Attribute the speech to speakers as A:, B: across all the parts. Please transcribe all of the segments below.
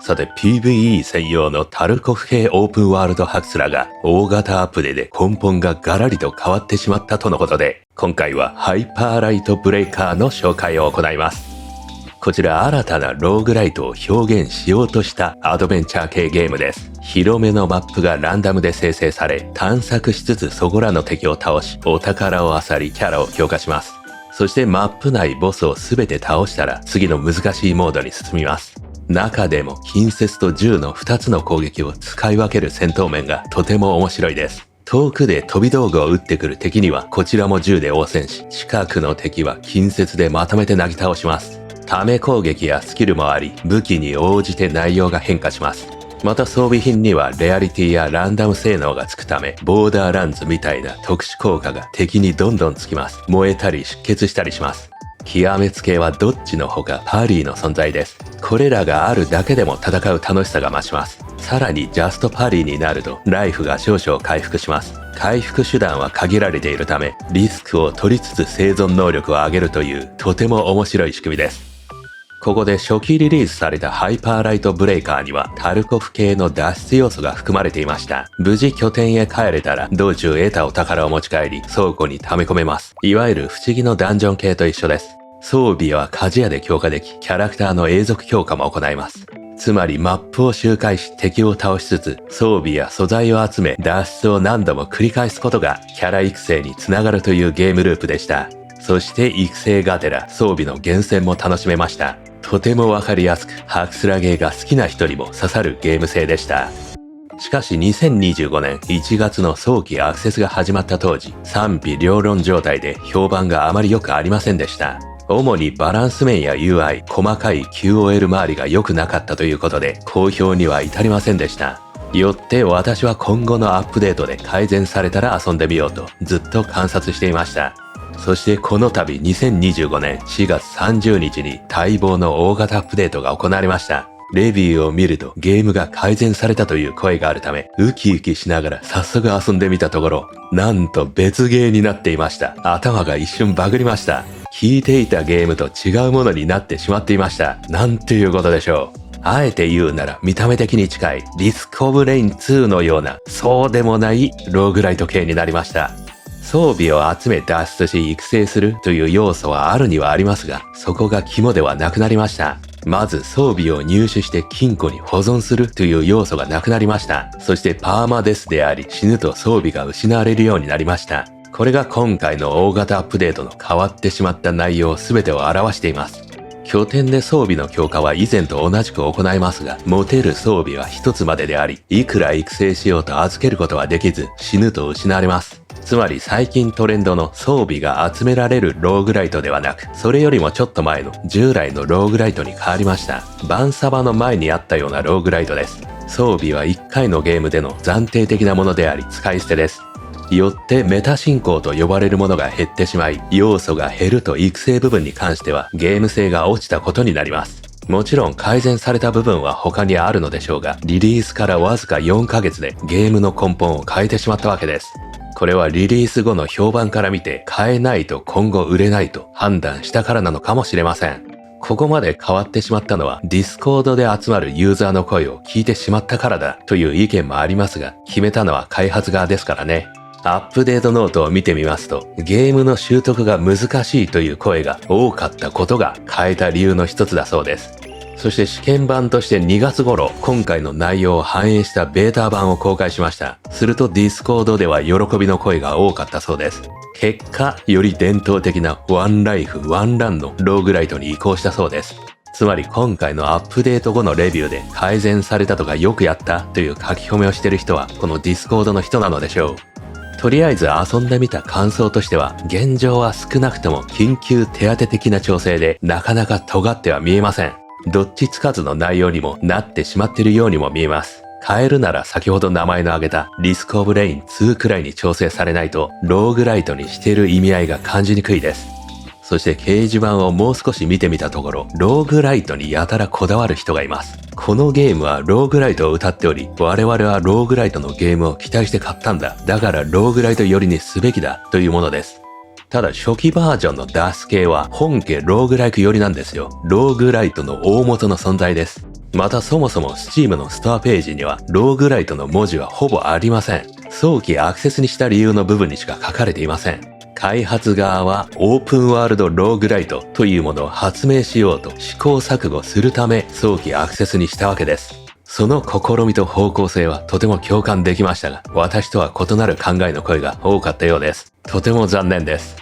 A: さて PVE 専用のタルコフ系オープンワールドハクスラが大型アップデで根本がガラリと変わってしまったとのことで、今回はハイパーライトブレイカーの紹介を行います。こちら新たなローグライトを表現しようとしたアドベンチャー系ゲームです。広めのマップがランダムで生成され、探索しつつそこらの敵を倒し、お宝を漁りキャラを強化します。そしてマップ内ボスを全て倒したら次の難しいモードに進みます。中でも近接と銃の2つの攻撃を使い分ける戦闘面がとても面白いです。遠くで飛び道具を撃ってくる敵にはこちらも銃で応戦し、近くの敵は近接でまとめてなぎ倒します。ため攻撃やスキルもあり、武器に応じて内容が変化します。また装備品にはレアリティやランダム性能がつくため、ボーダーランズみたいな特殊効果が敵にどんどんつきます。燃えたり出血したりします。極めつけはドッジのほかパリーの存在です。これらがあるだけでも戦う楽しさが増します。さらにジャストパリーになるとライフが少々回復します。回復手段は限られているため、リスクを取りつつ生存能力を上げるというとても面白い仕組みです。ここで初期リリースされたハイパーライトブレイカーにはタルコフ系の脱出要素が含まれていました。無事拠点へ帰れたら道中得たお宝を持ち帰り倉庫に溜め込めます。いわゆる不思議のダンジョン系と一緒です。装備は鍛冶屋で強化でき、キャラクターの永続強化も行います。つまりマップを周回し敵を倒しつつ装備や素材を集め脱出を何度も繰り返すことがキャラ育成につながるというゲームループでした。そして育成がてら装備の厳選も楽しめました。とてもわかりやすく、ハクスラゲーが好きな人にも刺さるゲーム性でした。しかし2025年1月の早期アクセスが始まった当時、賛否両論状態で評判があまり良くありませんでした。主にバランス面や UI、細かい QOL 周りが良くなかったということで、好評には至りませんでした。よって私は今後のアップデートで改善されたら遊んでみようとずっと観察していました。そしてこの度2025年4月30日に待望の大型アップデートが行われました。レビューを見るとゲームが改善されたという声があるため、ウキウキしながら早速遊んでみたところ、なんと別ゲーになっていました。頭が一瞬バグりました。聞いていたゲームと違うものになってしまっていました。なんていうことでしょう。あえて言うなら見た目的に近いリスクオブレイン2のような、そうでもないローグライト系になりました。装備を集め脱出し育成するという要素はあるにはありますが、そこが肝ではなくなりました。まず装備を入手して金庫に保存するという要素がなくなりました。そしてパーマデスであり、死ぬと装備が失われるようになりました。これが今回の大型アップデートの変わってしまった内容全てを表しています。拠点で装備の強化は以前と同じく行いますが、持てる装備は一つまでであり、いくら育成しようと預けることはできず、死ぬと失われます。つまり最近トレンドの装備が集められるローグライトではなく、それよりもちょっと前の従来のローグライトに変わりました。バンサバの前にあったようなローグライトです。装備は1回のゲームでの暫定的なものであり、使い捨てです。よってメタ進行と呼ばれるものが減ってしまい、要素が減ると育成部分に関してはゲーム性が落ちたことになります。もちろん改善された部分は他にあるのでしょうが、リリースからわずか4ヶ月でゲームの根本を変えてしまったわけです。これはリリース後の評判から見て変えないと今後売れないと判断したからなのかもしれません。ここまで変わってしまったのはディスコードで集まるユーザーの声を聞いてしまったからだという意見もありますが、決めたのは開発側ですからね。アップデートノートを見てみますと、ゲームの習得が難しいという声が多かったことが変えた理由の一つだそうです。そして試験版として2月頃、今回の内容を反映したベータ版を公開しました。するとディスコードでは喜びの声が多かったそうです。結果、より伝統的なワンライフワンランのローグライトに移行したそうです。つまり今回のアップデート後のレビューで改善されたとかよくやったという書き込みをしている人はこのディスコードの人なのでしょう。とりあえず遊んでみた感想としては、現状は少なくとも緊急手当的な調整でなかなか尖っては見えません。どっちつかずの内容にもなってしまっているようにも見えます。変えるなら先ほど名前の挙げたリスクオブレイン2くらいに調整されないとローグライトにしている意味合いが感じにくいです。そして掲示板をもう少し見てみたところ、ローグライトにやたらこだわる人がいます。このゲームはローグライトを謳っており、我々はローグライトのゲームを期待して買ったんだ。だからローグライト寄りにすべきだというものです。ただ初期バージョンのダース系は本家ローグライク寄りなんですよ。ローグライトの大元の存在です。またそもそも Steam のストアページにはローグライトの文字はほぼありません。早期アクセスにした理由の部分にしか書かれていません。開発側はオープンワールドローグライトというものを発明しようと試行錯誤するため早期アクセスにしたわけです。その試みと方向性はとても共感できましたが、私とは異なる考えの声が多かったようです。とても残念です。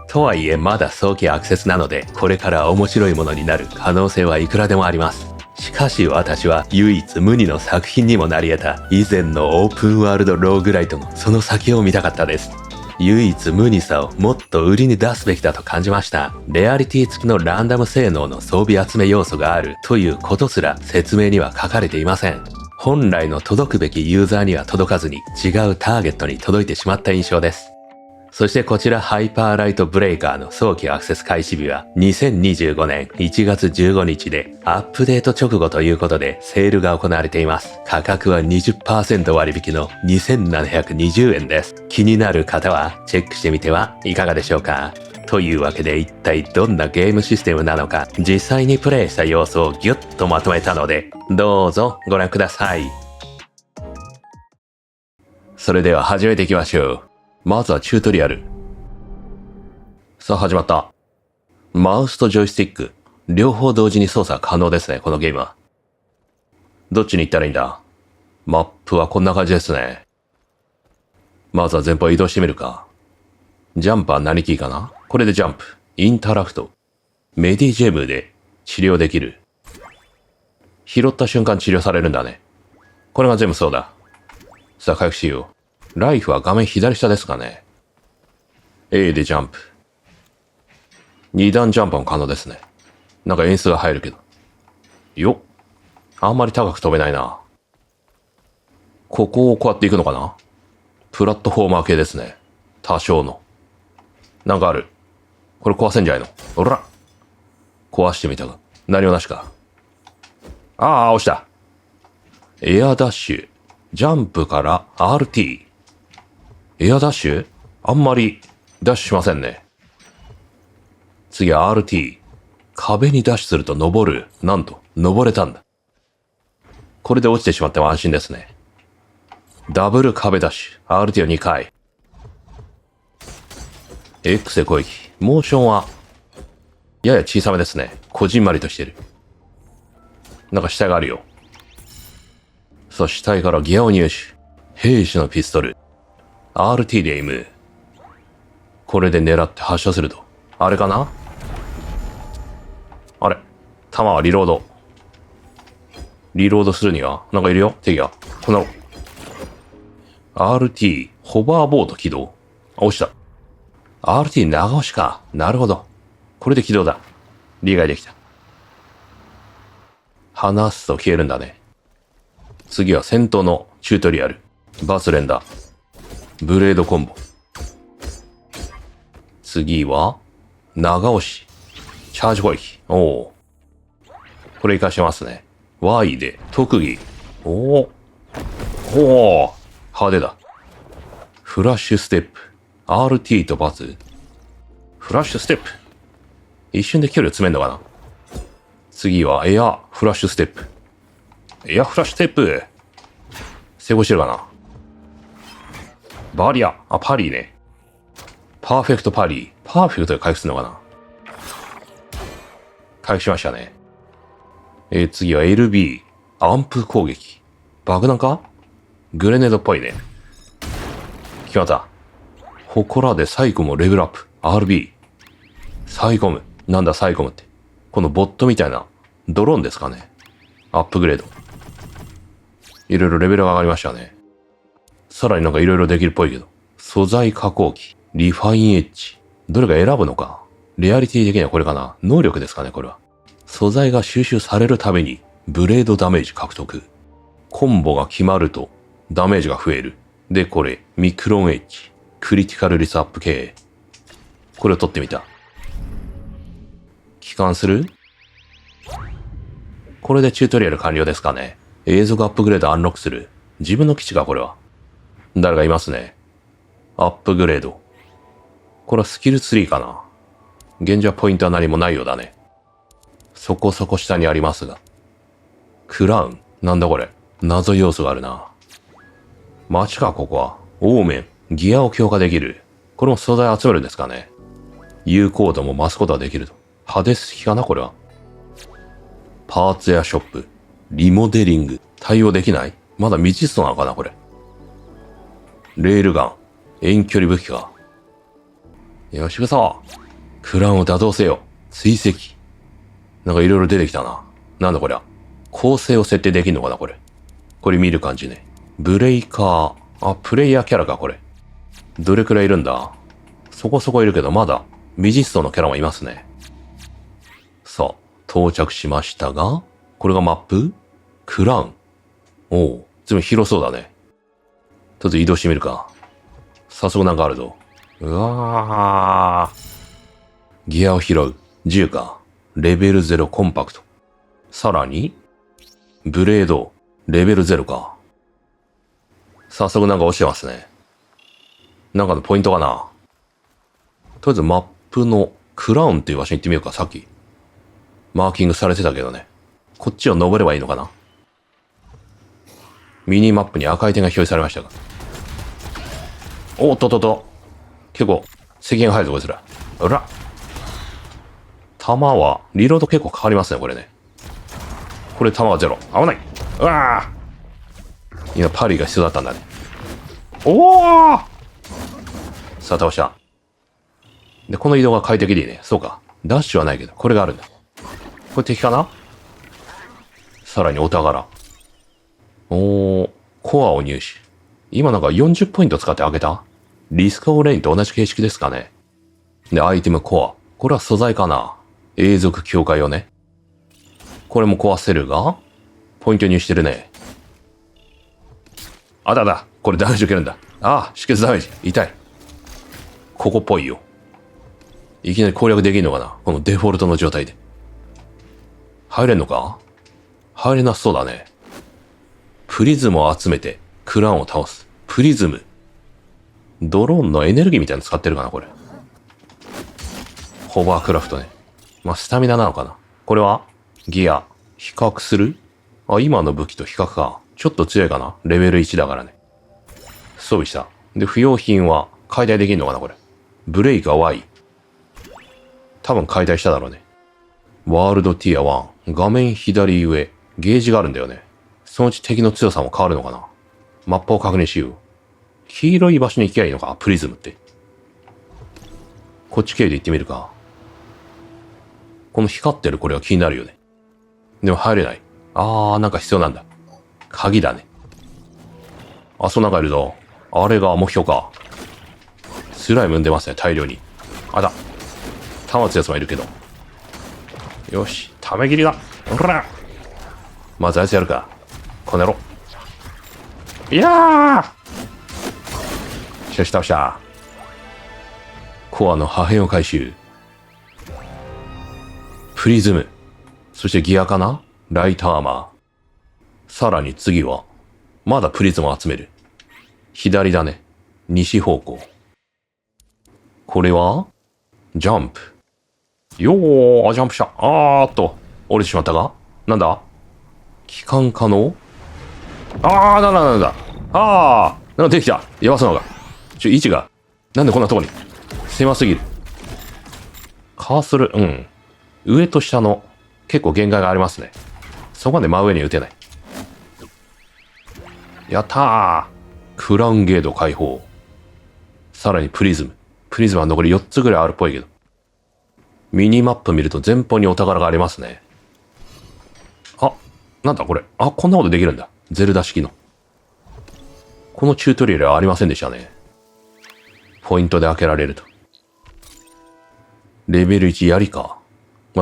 A: とはいえまだ早期アクセスなので、これから面白いものになる可能性はいくらでもあります。しかし私は唯一無二の作品にもなり得た以前のオープンワールドローグライトのその先を見たかったです。唯一無二さをもっと売りに出すべきだと感じました。レアリティ付きのランダム性能の装備集め要素があるということすら説明には書かれていません。本来の届くべきユーザーには届かずに違うターゲットに届いてしまった印象です。そしてこちらハイパーライトブレイカーの早期アクセス開始日は2025年1月15日でアップデート直後ということでセールが行われています。価格は 20% 割引の2720円です。気になる方はチェックしてみてはいかがでしょうか。というわけで一体どんなゲームシステムなのか実際にプレイした様子をギュッとまとめたのでどうぞご覧ください。それでは始めていきましょう。まずはチュートリアル。さあ始まった。マウスとジョイスティック、両方同時に操作可能ですね、このゲームは。どっちに行ったらいいんだ？マップはこんな感じですね。まずは前方移動してみるか。ジャンプは何キーかな？これでジャンプ。インタラクト。メディジェムで治療できる。拾った瞬間治療されるんだね。これが全部そうだ。さあ回復しよう。ライフは画面左下ですかね。A でジャンプ。2段ジャンプも可能ですね。なんか演出が入るけど。よっ。あんまり高く飛べないな。ここをこうやって行くのかな？プラットフォーマー系ですね。多少の。なんかある。これ壊せんじゃないの？おら！壊してみたが。何もなしか。ああ、押した。エアダッシュ。ジャンプから RT。エアダッシュ？あんまりダッシュしませんね。次は RT。壁にダッシュすると登る。なんと、登れたんだ。これで落ちてしまっても安心ですね。ダブル壁ダッシュ。RT を2回。X で攻撃。モーションは、やや小さめですね。こじんまりとしてる。なんか死体があるよ。さあ、死体からギアを入手。兵士のピストル。RT でエイム。これで狙って発射すると。あれかな？あれ？弾はリロード。リロードするには、なんかいるよ敵が。この RT、ホバーボード起動。あ、押した。RT 長押しか。なるほど。これで起動だ。理解できた。離すと消えるんだね。次は戦闘のチュートリアル。バスレンダー。ブレードコンボ。次は、長押し。チャージ攻撃。おお。これ活かしてますね。Y で、特技。おお。おお。派手だ。フラッシュステップ。RT とバツ。フラッシュステップ。一瞬で距離を詰めんのかな？次はエアフラッシュステップ。エアフラッシュステップ。成功してるかな？バリア。あ、パリーね。パーフェクトパリー。パーフェクトで回復するのかな？回復しましたね。次は LB。アンプ攻撃。爆弾か？グレネードっぽいね。決まった。祠でサイコムをレベルアップ。RB。サイコム。なんだサイコムって。このボットみたいなドローンですかね。アップグレード。いろいろレベルが上がりましたね。さらになんかいろいろできるっぽいけど。素材加工機。リファインエッジ。どれか選ぶのか。レアリティ的にはこれかな。能力ですかね、これは。素材が収集されるために、ブレードダメージ獲得。コンボが決まると、ダメージが増える。で、これ、ミクロンエッジ。クリティカルリスアップ系。これを取ってみた。帰還する？これでチュートリアル完了ですかね。永続アップグレードアンロックする。自分の基地か、これは。誰かいますね。アップグレード。これはスキル3かな。現状はポイントは何もないようだね。そこそこ下にありますが。クラウン。なんだこれ。謎要素があるな。街か、ここは。オーメン。ギアを強化できる。これも素材集めるんですかね。有効度も増すことができると。派手式かな、これは。パーツやショップ。リモデリング。対応できない？まだ未実装なのかな、これ。レールガン。遠距離武器か。よし、行くぞ。クラウンを打倒せよ。追跡。なんかいろいろ出てきたな。なんだこりゃ。構成を設定できんのかな、これ。これ見る感じね。ブレイカー。あ、プレイヤーキャラか、これ。どれくらいいるんだ？そこそこいるけど、まだ未実装のキャラもいますね。さあ、到着しましたが、これがマップ？クラウン。おう、ずいぶん広そうだね。ちょっと移動してみるか。早速なんかあるぞ。うわー。ギアを拾う。10か。レベル0コンパクト。さらに、ブレード。レベル0か。早速なんか落ちてますね。なんかのポイントかな。とりあえずマップのクラウンっていう場所に行ってみようか、さっき。マーキングされてたけどね。こっちを登ればいいのかな。ミニマップに赤い点が表示されましたが。おっとっとっと。結構、赤煙が入るぞ、こいつら。うら。弾は、リロード結構かかりますね、これね。これ弾はゼロ。危ない。うわー。今、パリが必要だったんだね。おー！さあ、倒した。で、この移動が快適でいいね。そうか。ダッシュはないけど、これがあるんだ。これ敵かな？さらにお宝。おー、コアを入手。今なんか40ポイント使って開けた？リスクオーレインと同じ形式ですかね。で、アイテムコア。これは素材かな？永続強化用ね。これも壊せるが、ポイント入手してるね。あだだ。これダメージ受けるんだ。ああ、止血ダメージ。痛い。ここっぽいよ。いきなり攻略できるのかな？このデフォルトの状態で。入れんのか？入れなそうだね。プリズムを集めて、クラウンを倒す。プリズム。ドローンのエネルギーみたいなの使ってるかな、これ。ホバークラフトね。まあ、スタミナなのかな。これはギア。比較する？あ、今の武器と比較か。ちょっと強いかな。レベル1だからね。装備した。で、不要品は解体できるのかな、これ。ブレイカー Y。多分解体しただろうね。ワールドティア1。画面左上。ゲージがあるんだよね。そのうち敵の強さも変わるのかな。マップを確認しよう。黄色い場所に行きゃいいのか、プリズムって。こっち経由で行ってみるか。この光ってるこれは気になるよね。でも入れない。なんか必要なんだ。鍵だね。そんなんかいるぞ。あれが目標か。スライムんでますね、大量に。弾打つやつもいるけど。よし、ため切りだ。ほら。まずあいつやるか。この野郎。いやー！しかし倒した。コアの破片を回収。プリズム。そしてギアかな？ライトアーマー。さらに次は、まだプリズムを集める。左だね。西方向。これはジャンプ。よー、ジャンプした。降りてしまったがなんだ帰還可能？なんだなんかできた。やばそうなのが。位置が。なんでこんなとこに。狭すぎる。カーソル、上と下の結構限界がありますね。そこまで真上に打てない。やったー。クラウンゲート解放。さらにプリズム。プリズムは残り4つぐらいあるっぽいけど。ミニマップ見ると前方にお宝がありますね。なんだこれ。こんなことできるんだ。ゼルダ式の。このチュートリアルはありませんでしたね。ポイントで開けられると。レベル1槍か。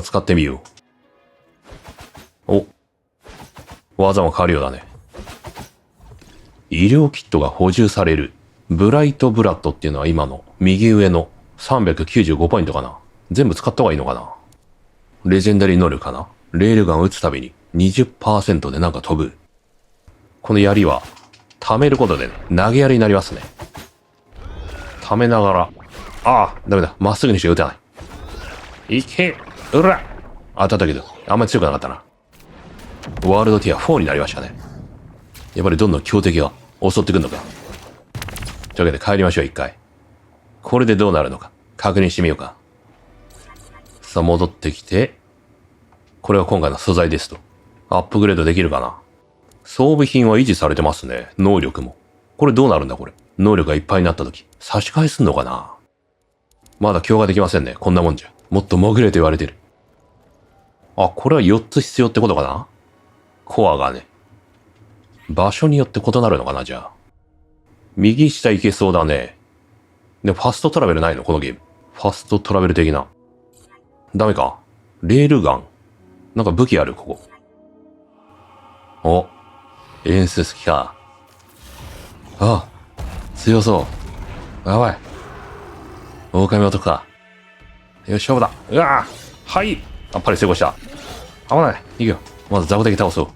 A: 使ってみよう。技も変わるようだね。医療キットが補充される。ブライトブラッドっていうのは今の右上の395ポイントかな。全部使った方がいいのかな。レジェンダリー能力かな。レールガンを撃つたびに 20% でなんか飛ぶ。この槍は溜めることで投げ槍になりますね。溜めながら、ダメだ。まっすぐにして撃たない。いけ、うら当たったけど、あんまり強くなかったな。ワールドティア4になりましたね。やっぱりどんどん強敵が襲ってくるのか。というわけで帰りましょう、一回。これでどうなるのか、確認してみようか。さあ、戻ってきて、これが今回の素材ですと。アップグレードできるかな。装備品は維持されてますね。能力も。これどうなるんだこれ。能力がいっぱいになった時、差し替えすんのかな。まだ強化できませんね。こんなもんじゃ。もっと潜れと言われてる。あ、これは4つ必要ってことかな。コアがね。場所によって異なるのかな、じゃあ。右下行けそうだね。で、ファストトラベルないのこのゲーム。ファストトラベル的な。ダメか。レールガン。なんか武器ある、ここ。お。演出機か。あ、強そう。やばい。狼男か。よし、勝負だ。うわぁはい。やっぱり成功した。危ない。いくよ。まずザコ敵倒そう。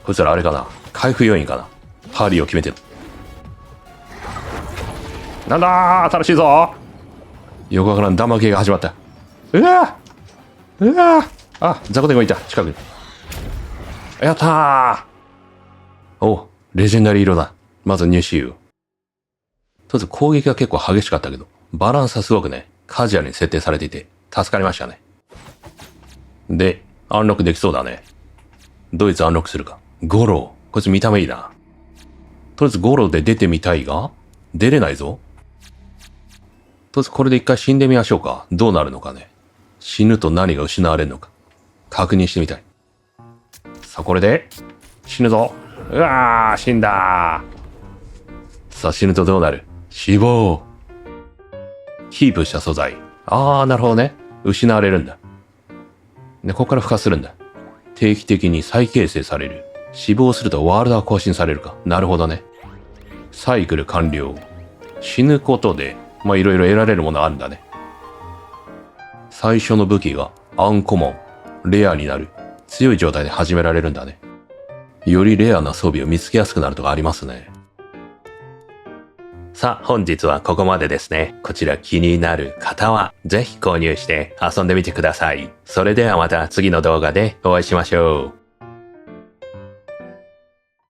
A: こいつらあれかな。回復要員かな。ハーリーを決めてる。なんだー、新しいぞ。横から弾幕系が始まった。うわぁうわぁあ、ザコ敵がいた。近くに。やったー。お、レジェンダリー色だ。まず入手油。とりあえず攻撃が結構激しかったけど、バランスはすごくね、カジュアルに設定されていて、助かりましたね。で、アンロックできそうだね。ドイツアンロックするか。ゴロー。こいつ見た目いいな。とりあえずゴローで出てみたいが、出れないぞ。とりあえずこれで一回死んでみましょうか。どうなるのかね。死ぬと何が失われるのか。確認してみたい。さあこれで、死ぬぞ。うわー、死んだー。さあ死ぬとどうなる。死亡。キープした素材。あー、なるほどね。失われるんだ。で、ここから孵化するんだ。定期的に再形成される。死亡するとワールドが更新されるか。なるほどね。サイクル完了。死ぬことで、まあいろいろ得られるものあるんだね。最初の武器がアンコモン、レアになる。強い状態で始められるんだね。よりレアな装備を見つけやすくなるとかありますね。さあ、本日はここまでですね。こちら気になる方は、ぜひ購入して遊んでみてください。それではまた次の動画でお会いしましょう。